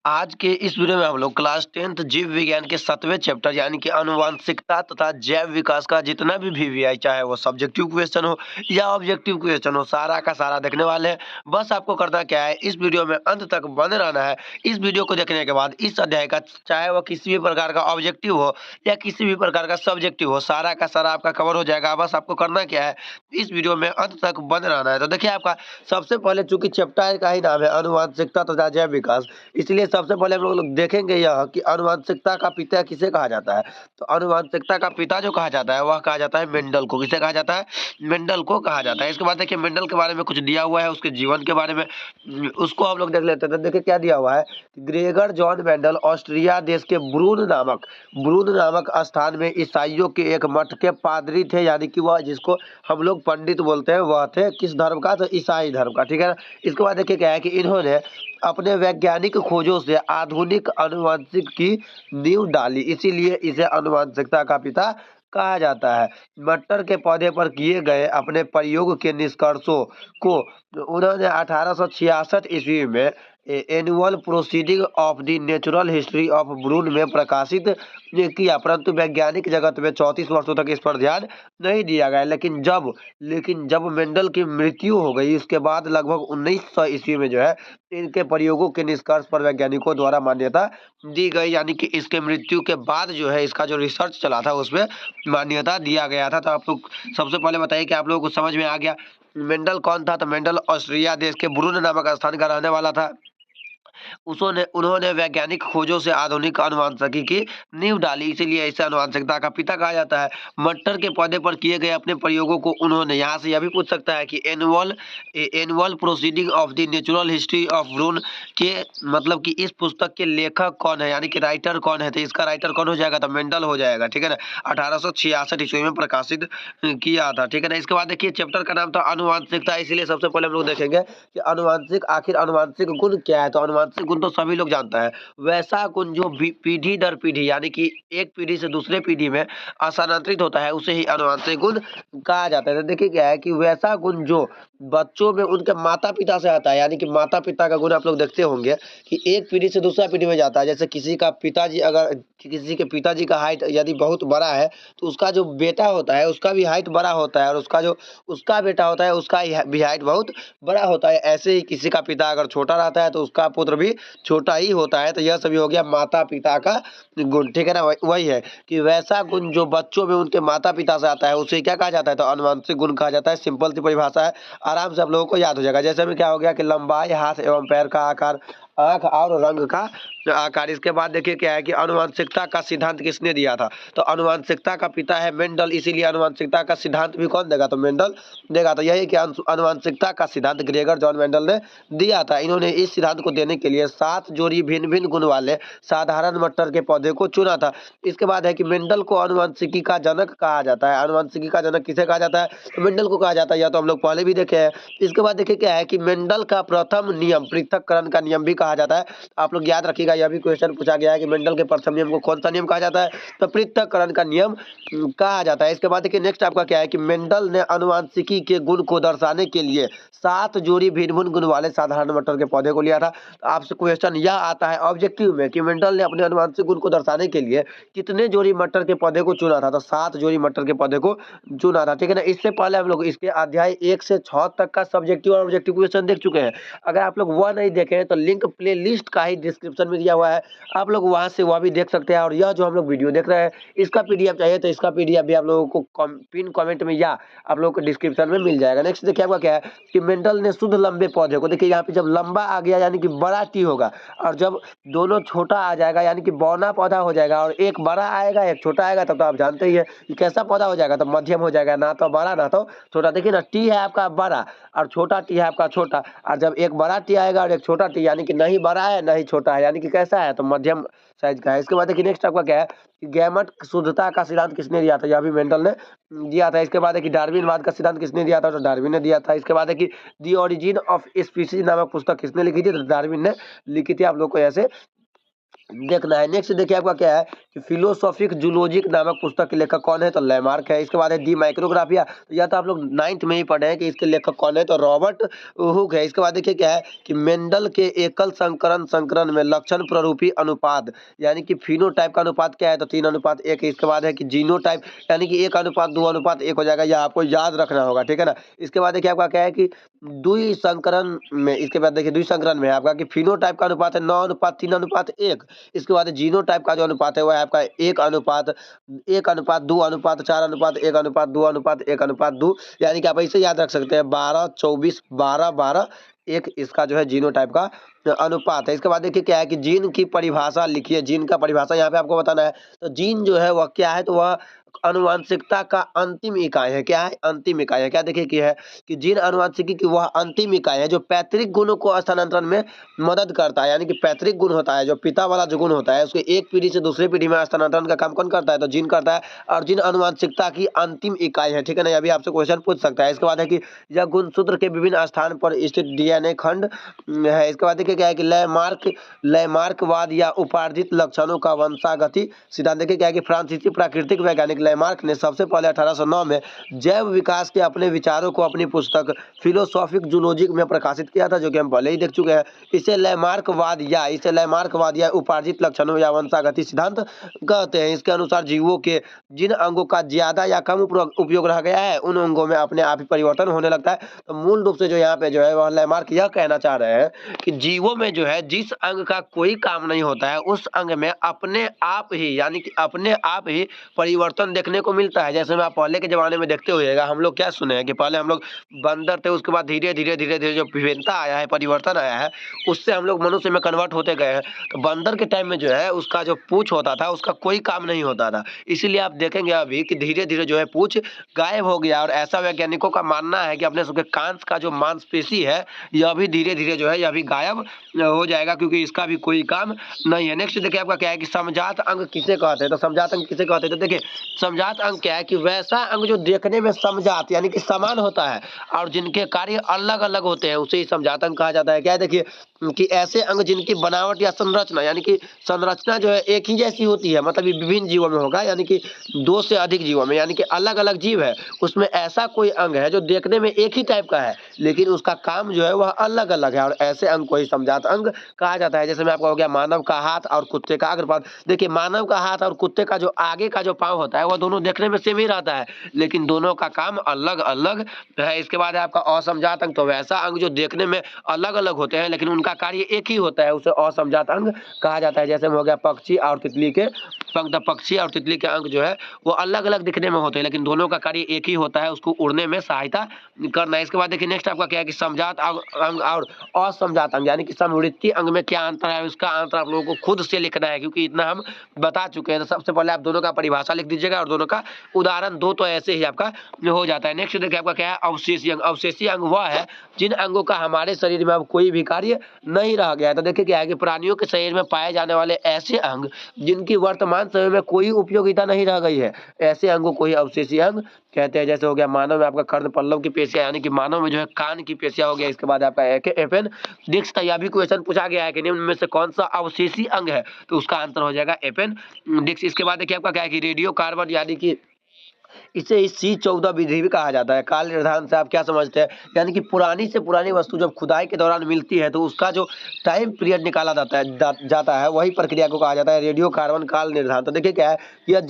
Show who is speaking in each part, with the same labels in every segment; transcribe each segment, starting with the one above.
Speaker 1: आज के इस वीडियो में हम लोग क्लास 10th जीव विज्ञान के 7वें चैप्टर यानी कि आनुवंशिकता तथा जैव विकास का जितना भी वीवीआई चाहे वो सब्जेक्टिव क्वेश्चन हो या ऑब्जेक्टिव क्वेश्चन हो, सारा का सारा देखने वाले हैं। बस आपको करना क्या है, इस वीडियो में अंत तक बने रहना है। इस वीडियो को देखने के बाद इस अध्याय का चाहे वह किसी भी प्रकार का ऑब्जेक्टिव हो या किसी भी प्रकार का सब्जेक्टिव हो, सारा का सारा आपका कवर हो जाएगा। बस आपको करना क्या है, इस वीडियो में अंत तक बने रहना है। तो देखिए, आपका सबसे पहले चूंकि चैप्टर का ही नाम है आनुवंशिकता तथा जैव विकास, इसलिए सबसे पहले हम लोग देखेंगे यह कि आनुवंशिकता का पिता किसे कहा जाता है। तो आनुवंशिकता का पिता जो कहा जाता है वह कहा जाता है मेंडल को। किसे कहा जाता है? मेंडल को कहा जाता है। इसके बाद देखिए, मेंडल के बारे में कुछ दिया हुआ है, उसके जीवन के बारे में उसको हम लोग देख लेते हैं। तो देखिए क्या दिया हुआ है। ग्रेगर जॉन मेंडल ऑस्ट्रिया देश के ब्रून नामक स्थान में ईसाइयों के एक मठ के पादरी थे, यानी कि वह जिसको हम लोग पंडित बोलते हैं वह थे किस धर्म का? तो ईसाई धर्म का। ठीक है ना। इसके बाद देखिए क्या है कि इन्होंने अपने वैज्ञानिक खोजों से आधुनिक आनुवंशिक की नींव डाली, इसीलिए इसे आनुवंशिकता का पिता कहा जाता है। मटर के पौधे पर किए गए अपने प्रयोग के निष्कर्षों को उन्होंने 1866 ईस्वी में annual proceeding of the natural history of Brunn में प्रकाशित किया, परंतु वैज्ञानिक जगत में 34 वर्षों तक इस पर ध्यान नहीं दिया गया। लेकिन जब मेंडल की मृत्यु हो गई, उसके बाद लगभग 1900 ईस्वी में जो है इनके प्रयोगों के निष्कर्ष पर वैज्ञानिकों द्वारा मान्यता दी गई, यानी कि इसके मृत्यु के बाद जो है इसका जो रिसर्च चला था उसमें मान्यता दिया गया था। तो आप लोग सबसे पहले बताइए कि आप लोगों को समझ में आ गया मेंडल कौन था? तो मेंडल ऑस्ट्रिया देश के ब्रून नामक स्थान का रहने वाला था। उन्होंने वैज्ञानिक खोजों से आधुनिक आनुवंशिकी की नींव डाली, इसीलिए इसे आनुवंशिकता का पिता कहा जाता है। मटर के पौधे पर किए गए अपने प्रयोगों को उन्होंने, यहाँ से यह भी पूछ सकता है कि annual proceeding of the natural history of Brunn के मतलब कि इस पुस्तक के लेखक कौन है, यानी कि राइटर कौन है? तो इसका राइटर कौन हो जाएगा? तो मेंडल हो जाएगा। ठीक है ना। 1866 ईस्वी में प्रकाशित किया था। ठीक है ना। इसके बाद देखिए, चैप्टर का नाम था आनुवंशिकता, इसीलिए सबसे पहले हम लोग देखेंगे कि आखिर आनुवंशिक गुण क्या है। तो आनुवंशिक गुण तो सभी लोग जानता है, वैसा गुण जो पीढ़ी दर पीढ़ी यानी कि एक पीढ़ी से दूसरे पीढ़ी में स्थानांतरित होता है, उसे ही आनुवंशिक गुण कहा जाता है। तो देखिए क्या है कि वैसा गुण जो बच्चों में उनके माता पिता से आता है, यानी कि माता पिता का गुण आप लोग देखते होंगे कि एक पीढ़ी से दूसरा पीढ़ी में जाता है। जैसे किसी के पिताजी का हाइट यदि बहुत बड़ा है, तो उसका जो बेटा होता है उसका भी हाइट बड़ा होता है, और उसका बेटा होता है उसका भी हाइट बहुत बड़ा होता है। ऐसे ही किसी का पिता अगर छोटा रहता है तो उसका पुत्र भी छोटा ही होता है। तो यह सभी हो गया माता पिता का गुण। ठीक है ना। वही है कि वैसा गुण जो बच्चों में उनके माता पिता से आता है उसे क्या कहा जाता है? तो आनुवंशिक गुण कहा जाता है। सिंपल सी परिभाषा है, आराम से आप लोगों को याद हो जाएगा। जैसे में क्या हो गया कि लंबाई, हाथ एवं पैर का आकार, आंख और रंग का आकार। इसके बाद देखिए क्या है कि आनुवंशिकता का सिद्धांत किसने दिया था? तो आनुवंशिकता का पिता है मेंडल, इसीलिए आनुवंशिकता का सिद्धांत भी कौन देगा? तो मेंडल देगा। तो यही कि आनुवंशिकता का सिद्धांत ग्रेगर जॉन मेंडल ने दिया था। इन्होंने इस सिद्धांत को देने के लिए 7 जोड़ी भिन्न भिन्न गुण वाले साधारण मटर के पौधे को चुना था। इसके बाद है कि मेंडल को आनुवंशिकी का जनक कहा जाता है। आनुवंशिकी का जनक किसे कहा जाता है? तो मेंडल को कहा जाता है। यह तो हम लोग पहले भी देखे हैं। इसके बाद देखिए क्या है कि मेंडल का प्रथम नियम पृथक्करण का नियम भी कहा जाता है। आप लोग याद रखिएगा, यह भी क्वेश्चन पूछा गया है कि मेंडल के प्रथम नियम को कौन सा नियम कहा जाता है? तो पृथक्करण का नियम कहा जाता है। इसके बाद देखिए नेक्स्ट आपका क्या है कि मेंडल ने आनुवंशिकी के गुण को दर्शाने के लिए 7 जोड़ी भिन्न भिन्न गुण वाले साधारण मटर के पौधे को लिया था। तो आपसे क्वेश्चन यह आता है ऑब्जेक्टिव में कि मेंडल ने अपने आनुवंशिक गुण को दर्शाने के लिए कितने जोड़ी मटर के पौधे को चुना था? तो 7 जोड़ी मटर के पौधे को चुना था। ठीक है ना। इससे पहले हम लोग इसके अध्याय 1 से 6 तक का सब्जेक्टिव और ऑब्जेक्टिव क्वेश्चन देख चुके हैं। अगर आप लोग वह नहीं देखे हैं तो लिंक प्ले लिस्ट का ही डिस्क्रिप्शन में दिया हुआ है, आप लोग वहां से वह भी देख सकते हैं। और यह जो हम लोग वीडियो देख रहे हैं इसका पीडीएफ चाहिए तो इसका पीडीएफ भी आप लोगों को पिन कमेंट में या आप लोगों को डिस्क्रिप्शन में मिल जाएगा। नेक्स्ट देखिए आपका क्या है कि मेंडल ने शुद्ध लंबे पौधे को, देखिए यहाँ पे जब लंबा आ गया यानी कि बड़ा टी होगा, और जब दोनों छोटा आ जाएगा यानी कि बौना पौधा हो जाएगा, और एक बड़ा आएगा एक छोटा आएगा, तब तो आप जानते ही है कि कैसा पौधा हो जाएगा? तो मध्यम हो जाएगा, ना तो बड़ा ना तो छोटा। देखिए ना, टी है आपका बड़ा और छोटा टी है आपका छोटा, और जब एक बड़ा टी आएगा और एक छोटा टी, यानी कि नहीं बड़ा है नहीं छोटा है, यानी कि कैसा है? तो मध्यम साइज का है। इसके बाद देखिए नेक्स्ट आपका क्या है कि गैमट शुद्धता का सिद्धांत किसने दिया था? यह भी मेंडल ने दिया था। इसके बाद है कि डार्विनवाद का सिद्धांत किसने दिया था? तो डार्विन ने दिया था। इसके बाद है कि दी ओरिजिन ऑफ स्पीसीज नामक पुस्तक किसने लिखी थी? तो डार्विन ने लिखी थी। आप लोग को ऐसे देखना है। नेक्स्ट देखिए आपका क्या है कि फिलोसॉफिक जूलॉजिक नामक पुस्तक के लेखक कौन है, तो लैमार्क है। इसके बाद है दी माइक्रोग्राफिया, तो या तो आप लोग 9th में ही पढ़े हैं कि इसके लेखक कौन है, तो रॉबर्ट हुक है। इसके बाद देखिए क्या है कि मेंडल के एकल संकरण में लक्षण प्ररूपी अनुपात यानी कि फिनोटाइप का अनुपात क्या है, तो 3:1 है। इसके बाद है कि जीनोटाइप यानी कि 1:2:1 हो जाएगा, या आपको याद रखना होगा, ठीक है ना। इसके बाद देखिए आपका क्या है कि द्विसंकरण में, इसके बाद देखिए द्विसंकरण में है आपका कि फिनोटाइप का अनुपात है 9:3:1। इसके बाद जीनोटाइप का जो अनुपात है वो है आपका 1:2:4:1:1:2 यानी कि आप ऐसे याद रख सकते हैं 12:24:12:12:1 इसका जो है जीनोटाइप का अनुपात है। इसके बाद देखिए क्या है कि जीन की परिभाषा लिखिए। जीन का परिभाषा यहाँ पे आपको बताना है। तो जीन जो है वह क्या है, तो वह आनुवंशिकता का अंतिम इकाई है। क्या है, अंतिम इकाई है। क्या देखिए कि है कि जीन आनुवंशिकी की वह अंतिम इकाई है जो पैतृक गुणों को स्थानांतरण में मदद करता है। यानी कि पैतृक गुण होता है, जो पिता वाला जो गुण होता है उसके एक पीढ़ी से दूसरी पीढ़ी में स्थानांतरण का काम कौन करता है, तो जीन करता है। और जीन आनुवंशिकता की अंतिम इकाई है, ठीक है ना। अभी आपसे क्वेश्चन पूछ सकता है। इसके बाद है कि यह गुणसूत्र के विभिन्न स्थान पर स्थित डीएनए खंड है। इसके बाद देखिए क्या है कि लैमार्कवाद या उपार्जित लक्षणों का वंशागति सिद्धांत। देखिए क्या है कि फ्रांसीसी प्राकृतिक वैज्ञानिक लैमार्क ने सबसे पहले 1809 में जैव विकास के अपने विचारों को अपनी पुस्तक फिलोसॉफिक जूलॉजिक में प्रकाशित किया था, जो कि हम पहले ही देख चुके हैं। इसे लैमार्कवाद या उपार्जित लक्षणों या वंशागति सिद्धांत कहते हैं। इसके अनुसार जीवों के जिन अंगों का ज्यादा या कम उपयोग रह गया है उन अंगों में अपने आप ही परिवर्तन होने लगता है। तो मूल रूप से जो यहाँ पे जो है वह लैमार्क यह कहना चाह रहे हैं कि जीवों में जो है जिस अंग का कोई काम नहीं होता है उस अंग में अपने आप ही यानी कि अपने आप ही परिवर्तन देखने को मिलता है। जैसे मैं आप पहले के जमाने में देखते होइएगा, हम लोग क्या सुने हैं कि पहले हम लोग बंदर थे, उसके बाद धीरे धीरे जो विभिन्नता आया है, परिवर्तन आया है, उससे हम लोग मनुष्य में कन्वर्ट होते गए हैं। तो बंदर के टाइम में जो है उसका जो पूंछ होता था उसका कोई काम नहीं होता था, इसीलिए आप देखेंगे अभी कि धीरे धीरे जो है पूंछ गायब हो गया। और ऐसा वैज्ञानिकों का मानना है कि अपने सबके कान का जो मांसपेशी है यह भी धीरे धीरे जो है यह भी गायब हो जाएगा, क्योंकि इसका भी कोई काम नहीं है। नेक्स्ट देखिए आपका क्या है कि समजात अंग किसे कहते हैं, तो समजात अंग किसे कहते हैं, तो देखिए समजात अंग क्या है कि वैसा अंग जो देखने में समजात यानी कि समान होता है और जिनके कार्य अलग अलग होते हैं उसे ही समजात अंग कहा जाता है। क्या है देखिए कि ऐसे अंग जिनकी बनावट या संरचना यानी कि संरचना जो है एक ही जैसी होती है, मतलब ये विभिन्न जीवों में होगा, यानी कि 2 से अधिक जीवों में, यानी कि अलग अलग जीव है उसमें ऐसा कोई अंग है जो देखने में एक ही टाइप का है लेकिन उसका काम जो है वह अलग अलग है, और ऐसे अंग को ही समजात अंग कहा जाता है। जैसे मैं आपको हो गया मानव का हाथ और कुत्ते का अग्रपाद। देखिए मानव का हाथ और कुत्ते का जो आगे का जो पाँव होता है वह दोनों देखने में सेम ही रहता है लेकिन दोनों का काम अलग अलग है। इसके बाद है आपका असमजात अंग, तो वैसा अंग जो देखने में अलग अलग होते हैं लेकिन उनका कार्य एक ही होता है, उसे असमजात अंग कहा जाता है। जैसे में हो गया पक्षी और तितली के पंख। पक्षी और तितली के अंग जो है वो अलग अलग दिखने में होते हैं लेकिन दोनों का कार्य एक ही होता है, उसको उड़ने में सहायता करना है। इसके बाद देखिए नेक्स्ट आपका क्या है कि समजात अंग और असमजात अंग यानी कि समवृत्ति अंग में क्या अंतर है, उसका अंतर आप लोगों को खुद से लिखना है क्योंकि इतना हम बता चुके हैं। तो सबसे पहले आप दोनों का परिभाषा लिख दीजिएगा और दोनों का उदाहरण दो, तो ऐसे ही आपका हो जाता है। नेक्स्ट देखिए आपका क्या है अवशेषीय अंग। अवशेषीय अंग वह है जिन अंगों का हमारे शरीर में अब कोई भी कार्य नहीं रह गया है। तो देखिए क्या है कि प्राणियों के शरीर में पाए जाने वाले ऐसे अंग जिनकी वर्तमान समय में कोई उपयोगिता नहीं रह गई है, ऐसे अंगों को ही अवशेषीय अंग कहते हैं। जैसे हो गया मानव में आपका कर्ण पल्लव की पेशियां यानी कि मानव में जो है कान की पेशियां हो गया। इसके बाद आपका अपेंडिक्स था, यह भी क्वेश्चन पूछा गया है कि निम्न में से कौन सा अवशेषी अंग है, तो उसका आंसर हो जाएगा अपेंडिक्स। इसके बाद देखिए आपका क्या है कि रेडियो कार्बन यानी कि इसे C14 विधि भी कहा जाता है। काल निर्धारण से आप क्या समझते हैं, यानी कि पुरानी से पुरानी वस्तु जब खुदाई के दौरान मिलती है तो उसका जो टाइम पीरियड निकाला जाता है वही प्रक्रिया को कहा जाता है रेडियो कार्बन काल निर्धारण। तो देखिए क्या है यह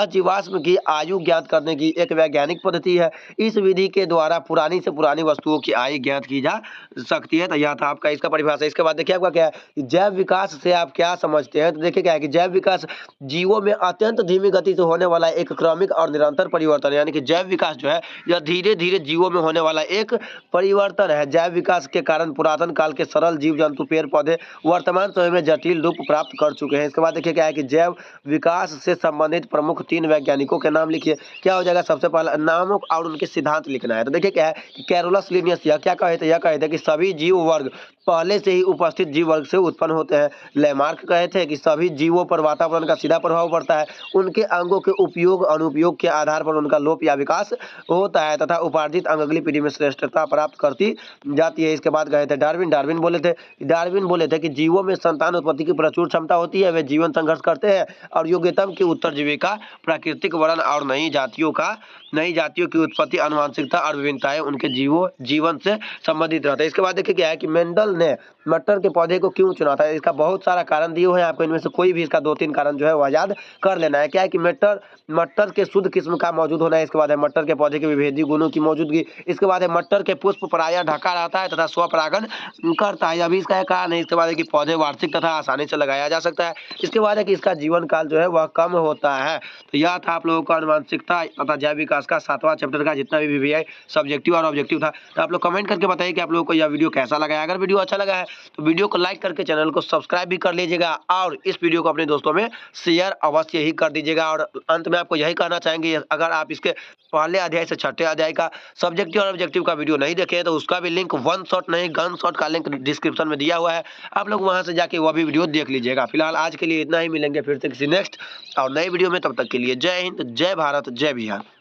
Speaker 1: जीवाश्म की आयु ज्ञात करने की एक वैज्ञानिक पद्धति है। इस विधि के द्वारा पुरानी से पुरानी वस्तुओं की आयु ज्ञात की जा सकती है। तो यह था आपका इसका परिभाषा। इसके बाद देखिए आपका क्या है कि जैव विकास से आप क्या समझते हैं, तो देखिए क्या है कि जैव विकास जीवों में अत्यंत धीमी गति से होने वाला एक क्रमिक और निरंतर परिवर्तन, यानी कि जैव विकास जो है यह धीरे धीरे जीवों में होने वाला एक परिवर्तन है। जैव विकास के कारण पुरातन काल के सरल जीव जंतु पेड़ पौधे वर्तमान समय में जटिल रूप प्राप्त कर चुके हैं। इसके बाद देखिए क्या है कि जैव विकास से संबंधित प्रमुख 3 वैज्ञानिकों के नाम लिखिए। क्या हो जाएगा, सबसे पहला नामों और उनके सिद्धांत लिखना है। तो देखिए क्या है कि कैरोलस लिनियस यह क्या कहे थे, यह कहे थे कि सभी जीव वर्ग पहले से ही उपस्थित जीव वर्ग से उत्पन्न होते हैं। लैमार्क कहे थे कि सभी जीवों पर वातावरण का सीधा प्रभाव पड़ता है, उनके अंगों के उपयोग अनुपयोग के आधार पर उनका लोप या विकास होता है तथा उपार्जित अंग अगली पीढ़ी में श्रेष्ठता प्राप्त करती जाती है। इसके बाद गए थे डार्विन बोले थे कि जीवों में संतान उत्पत्ति की प्रचुर क्षमता होती है, वे जीवन संघर्ष करते हैं और योग्यतम की उत्तरजीविका, प्राकृतिक वर्ण और नई जातियों की उत्पत्ति, आनुवंशिकता और विभिन्नताएं उनके जीवन से संबंधित रहता है। इसके बाद देखिए क्या है कि मेंडल ने मटर के पौधे को क्यों चुना था। इसका बहुत सारा कारण दिए हुए हैं, आपको इनमें से कोई भी इसका 2-3 कारण जो है वह याद कर लेना है। क्या है कि मटर के शुद्ध किस्म का मौजूद होना है। इसके बाद है मटर के पौधे के विभेदी गुणों की मौजूदगी। इसके बाद है मटर के पुष्प प्रायः ढका रहता है तथा स्वपरागण करता है, अभी इसका कारण है। इसके बाद है कि पौधे वार्षिक तथा आसानी से लगाया जा सकता है। इसके बाद है कि इसका जीवन काल जो है वह कम होता है। तो यह था आप लोगों का आनुवंशिकता तथा जैव विकास का 7वां चैप्टर का जितना भी वीवीआई सब्जेक्टिव और ऑब्जेक्टिव था। तो आप लोग कमेंट करके बताइए कि आप लोगों को यह वीडियो कैसा लगा है। अगर वीडियो अच्छा लगा है तो वीडियो को लाइक करके चैनल को सब्सक्राइब भी कर लीजिएगा और इस वीडियो को अपने दोस्तों में शेयर अवश्य ही कर दीजिएगा। और अंत में आपको यही कहना चाहेंगे, अगर आप इसके पहले अध्याय से 6ठे अध्याय का सब्जेक्टिव और ऑब्जेक्टिव का वीडियो नहीं देखे तो उसका भी लिंक वन शॉट नहीं गन शॉट का लिंक डिस्क्रिप्शन में दिया हुआ है, आप लोग वहां से जाके वह भी वीडियो देख लीजिएगा। फिलहाल आज के लिए इतना ही, मिलेंगे फिर से किसी नेक्स्ट और नई वीडियो में, तब तक के लिए जय हिंद, जय भारत, जय बिहार।